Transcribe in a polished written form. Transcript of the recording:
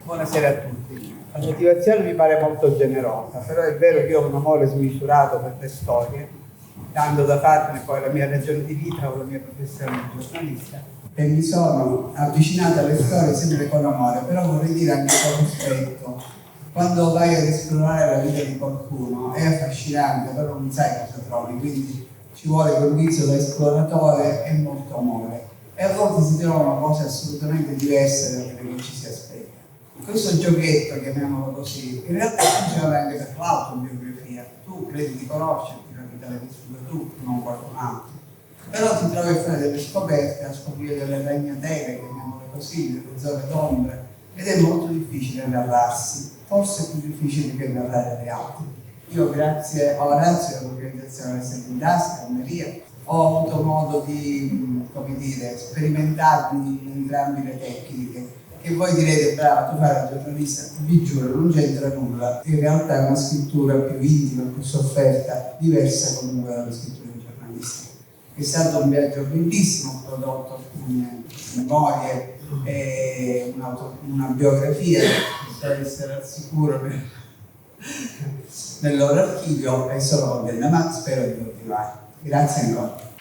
Buonasera a tutti. La motivazione mi pare molto generosa, però è vero che io ho un amore smisurato per le storie, dando da farne poi la mia ragione di vita o la mia professione di giornalista, e mi sono avvicinata alle storie sempre con amore, però vorrei dire anche con rispetto. Quando vai ad esplorare la vita di qualcuno è affascinante, però non sai cosa trovi, quindi ci vuole quel vizio da esploratore e molto amore. E a volte si trovano cose assolutamente diverse da quelle che ci si aspetta. Questo giochetto, chiamiamolo così, in realtà funziona anche per l'autobiografia. Tu credi di conoscerti, la vita l'hai vissuta tu, non qualcun altro. Però ti trovi a fare delle scoperte, a scoprire delle ragnatele, chiamiamole così, delle zone d'ombra, ed è molto difficile narrarsi, forse più difficile che narrare le altre. Io grazie all'organizzazione Essere in Tasca, Maria, ho avuto modo di, come dire, sperimentarmi in entrambe le tecniche, che voi direte, brava, tu fai la giornalista, vi giuro, non c'entra nulla. In realtà è una scrittura più intima, più sofferta, diversa comunque dalla scrittura giornalistica. È stato un viaggio bellissimo, ho prodotto alcune memorie e una biografia, per essere al sicuro nel loro archivio, e sono contenta, ma spero di continuare. Grazie ancora.